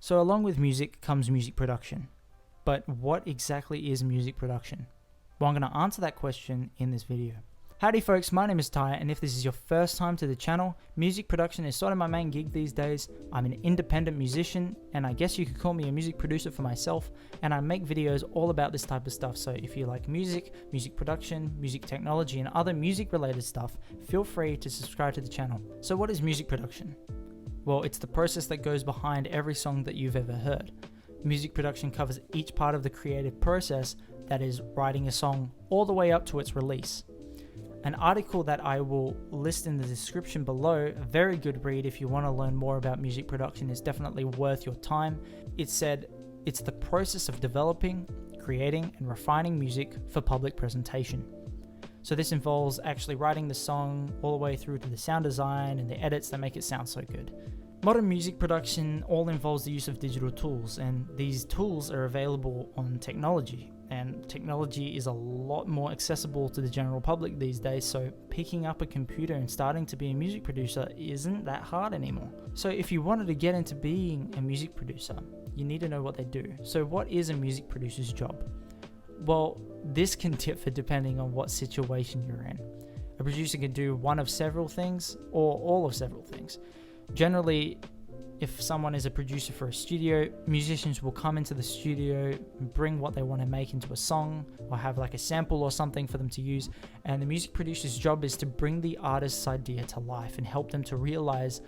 So along with music comes music production. But what exactly is music production? Well, I'm going to answer that question in this video. Howdy folks, my name is Ty, and if this is your first time to the channel, music production is sort of my main gig these days. I'm an independent musician, and I guess you could call me a music producer for myself, and I make videos all about this type of stuff. So if you like music, music production, music technology, and other music related stuff, feel free to subscribe to the channel. So what is music production? Well, it's the process that goes behind every song that you've ever heard. Music production covers each part of the creative process, that is writing a song all the way up to its release. An article that I will list in the description below, a very good read if you want to learn more about music production, is definitely worth your time. It said, it's the process of developing, creating, and refining music for public presentation. So this involves actually writing the song all the way through to the sound design and the edits that make it sound so good. Modern music production all involves the use of digital tools, and these tools are available on technology. And technology is a lot more accessible to the general public these days, so picking up a computer and starting to be a music producer isn't that hard anymore. So if you wanted to get into being a music producer, you need to know what they do. So what is a music producer's job? Well, this can differ depending on what situation you're in. A producer can do one of several things or all of several things. Generally, if someone is a producer for a studio, musicians will come into the studio and bring what they want to make into a song or have like a sample or something for them to use. And the music producer's job is to bring the artist's idea to life and help them to realize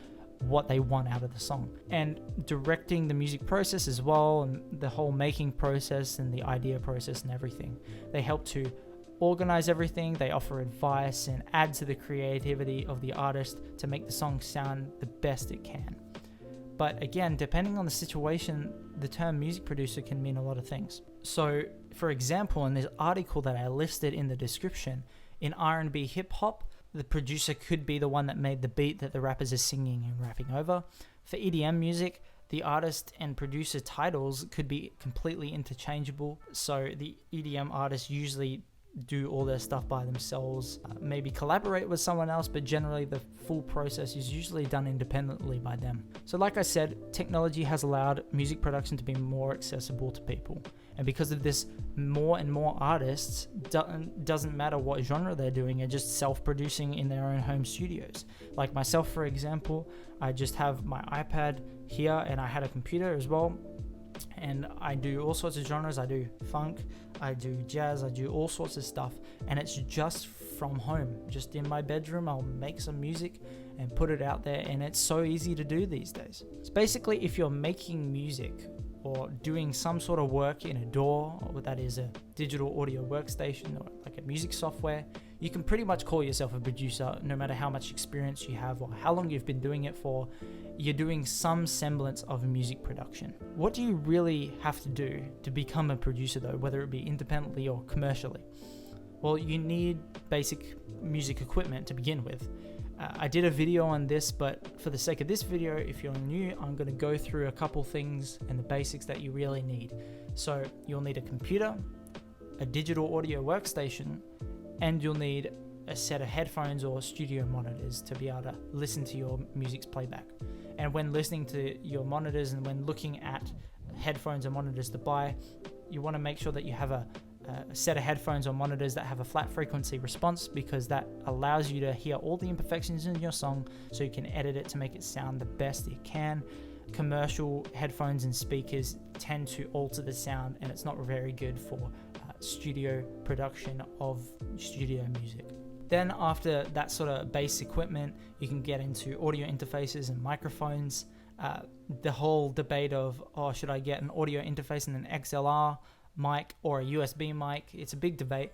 what they want out of the song. And directing the music process as well, and the whole making process and the idea process and everything. They help to organize everything, they offer advice and add to the creativity of the artist to make the song sound the best it can. But again, depending on the situation, the term music producer can mean a lot of things. So for example, in this article that I listed in the description, in R&B hip hop, the producer could be the one that made the beat that the rappers are singing and rapping over. For EDM music, the artist and producer titles could be completely interchangeable. So the EDM artists usually do all their stuff by themselves, maybe collaborate with someone else, but generally the full process is usually done independently by them. So like I said, technology has allowed music production to be more accessible to people. And because of this, more and more artists, doesn't matter what genre they're doing, are just self-producing in their own home studios. Like myself, for example, I just have my iPad here and I had a computer as well. And I do all sorts of genres. I do funk, I do jazz, I do all sorts of stuff, and it's just from home, just in my bedroom. I'll make some music and put it out there, and it's so easy to do these days. So basically, if you're making music or doing some sort of work in a DAW, or that is a digital audio workstation or like a music software, you can pretty much call yourself a producer no matter how much experience you have or how long you've been doing it for. You're doing some semblance of music production. What do you really have to do to become a producer though, whether it be independently or commercially? Well, you need basic music equipment to begin with. I did a video on this, but for the sake of this video, if you're new, I'm going to go through a couple things and the basics that you really need. So you'll need a computer, a digital audio workstation, and you'll need a set of headphones or studio monitors to be able to listen to your music's playback. And when listening to your monitors and when looking at headphones or monitors to buy, you want to make sure that you have a set of headphones or monitors that have a flat frequency response, because that allows you to hear all the imperfections in your song so you can edit it to make it sound the best it can. Commercial headphones and speakers tend to alter the sound, and it's not very good for studio production of studio music. Then after that sort of base equipment, you can get into audio interfaces and microphones. The whole debate of, should I get an audio interface and an XLR mic or a USB mic? It's a big debate.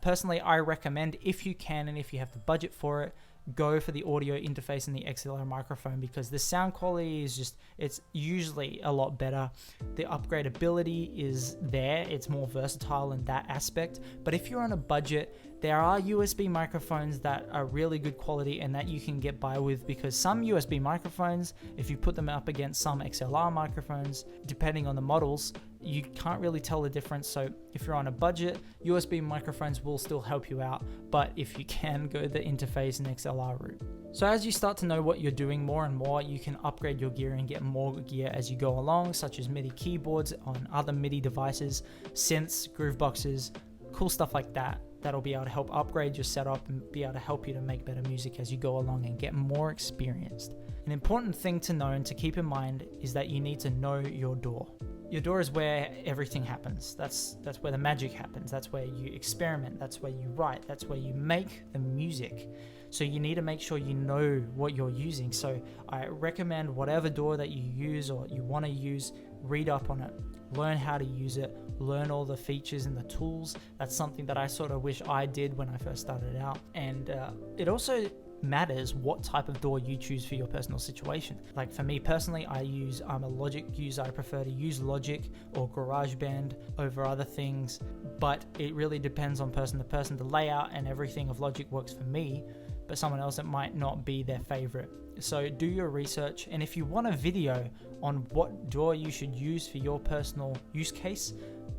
Personally, I recommend, if you can and if you have the budget for it, go for the audio interface and the XLR microphone, because the sound quality is just, it's usually a lot better. The upgradability is there. It's more versatile in that aspect. But if you're on a budget, There are USB microphones that are really good quality and that you can get by with, because some USB microphones, if you put them up against some XLR microphones, depending on the models, you can't really tell the difference. So if you're on a budget, USB microphones will still help you out, but if you can, go the interface and XLR route. So as you start to know what you're doing more and more, you can upgrade your gear and get more gear as you go along, such as MIDI keyboards on other MIDI devices, synths, groove boxes, cool stuff like that. That'll be able to help upgrade your setup and be able to help you to make better music as you go along and get more experienced. An important thing to know and to keep in mind is that you need to know your DAW. Your DAW is where everything happens. That's where the magic happens. That's where you experiment. That's where you write. That's where you make the music. So you need to make sure you know what you're using. So I recommend whatever DAW that you use or you want to use, read up on it, learn how to use it, learn all the features and the tools. That's something that I sort of wish I did when I first started out. And it also matters what type of DAW you choose for your personal situation. Like for me personally, I'm a Logic user. I prefer to use Logic or GarageBand over other things, but it really depends on person to person. The layout and everything of Logic works for me, but someone else, it might not be their favorite. So do your research, and if you want a video on what DAW you should use for your personal use case,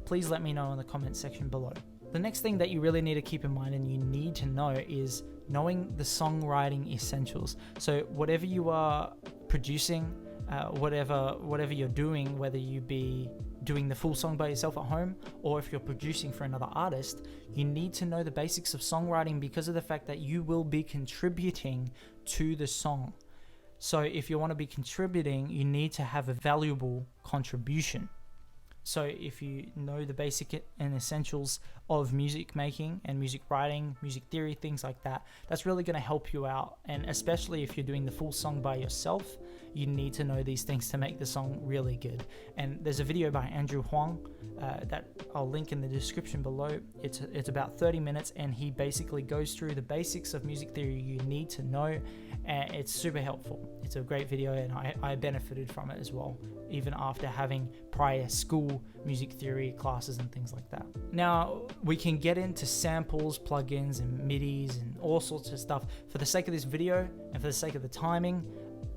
please let me know in the comment section below. The next thing that you really need to keep in mind and you need to know is knowing the songwriting essentials. So whatever you are producing, whatever you're doing, whether you be doing the full song by yourself at home or if you're producing for another artist, you need to know the basics of songwriting because of the fact that you will be contributing to the song. So if you want to be contributing, you need to have a valuable contribution. So if you know the basic and essentials of music making and music writing, music theory, things like that, that's really going to help you out. And especially if you're doing the full song by yourself, you need to know these things to make the song really good. And there's a video by Andrew Huang that I'll link in the description below. It's about 30 minutes and he basically goes through the basics of music theory you need to know, and it's super helpful. It's a great video and I benefited from it as well, even after having prior school music theory classes and things like that. Now we can get into samples, plugins and MIDIs and all sorts of stuff. For the sake of this video and for the sake of the timing,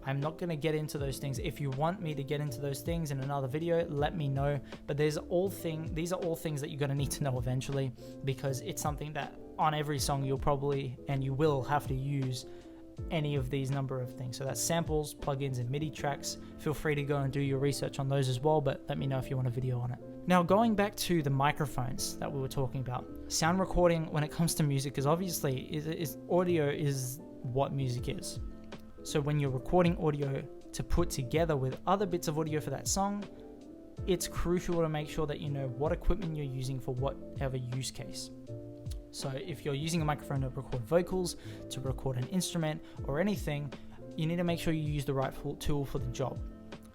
I'm not going to get into those things. If you want me to get into those things in another video, let me know. But these are all things that you're going to need to know eventually, because it's something that on every song you'll probably and you will have to use any of these number of things. So that's samples, plugins, and MIDI tracks. Feel free to go and do your research on those as well, but let me know if you want a video on it. Now, going back to the microphones that we were talking about, sound recording when it comes to music is obviously audio is what music is. So when you're recording audio to put together with other bits of audio for that song, it's crucial to make sure that you know what equipment you're using for whatever use case. So if you're using a microphone to record vocals, to record an instrument or anything, you need to make sure you use the right tool for the job.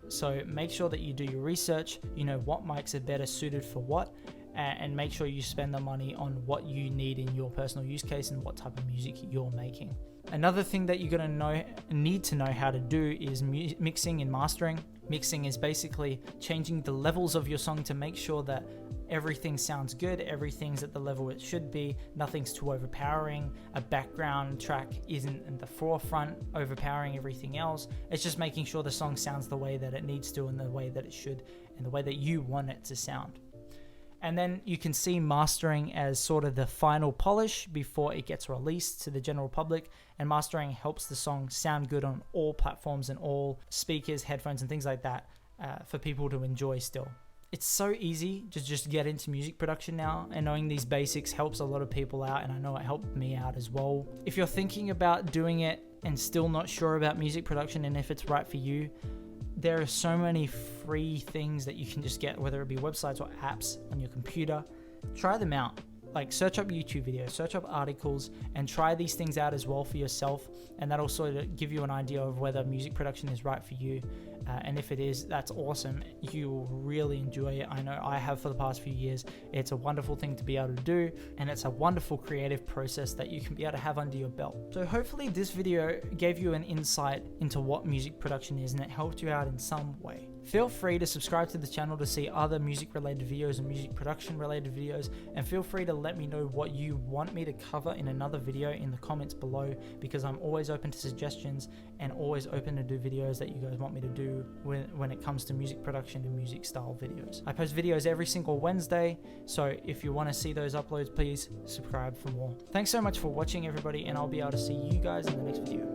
So make sure that you do your research, you know what mics are better suited for what, and make sure you spend the money on what you need in your personal use case and what type of music you're making. Another thing that you're going to need to know how to do is mixing and mastering. Mixing is basically changing the levels of your song to make sure that everything sounds good, everything's at the level it should be, nothing's too overpowering, a background track isn't in the forefront overpowering everything else. It's just making sure the song sounds the way that it needs to and the way that it should and the way that you want it to sound. And then you can see mastering as sort of the final polish before it gets released to the general public. And mastering helps the song sound good on all platforms and all speakers, headphones, and things like that for people to enjoy still. It's so easy to just get into music production now, and knowing these basics helps a lot of people out, and I know it helped me out as well. If you're thinking about doing it and still not sure about music production and if it's right for you, there are so many free things that you can just get, whether it be websites or apps on your computer. Try them out. Like search up YouTube videos, search up articles, and try these things out as well for yourself. And that'll sort of give you an idea of whether music production is right for you. And if it is, that's awesome. You will really enjoy it. I know I have for the past few years. It's a wonderful thing to be able to do, and it's a wonderful creative process that you can be able to have under your belt. So hopefully this video gave you an insight into what music production is and it helped you out in some way. Feel free to subscribe to the channel to see other music related videos and music production related videos, and feel free to let me know what you want me to cover in another video in the comments below, because I'm always open to suggestions and always open to do videos that you guys want me to do when it comes to music production and music style videos. I post videos every single Wednesday, so if you want to see those uploads, please subscribe for more. Thanks so much for watching, everybody, and I'll be able to see you guys in the next video.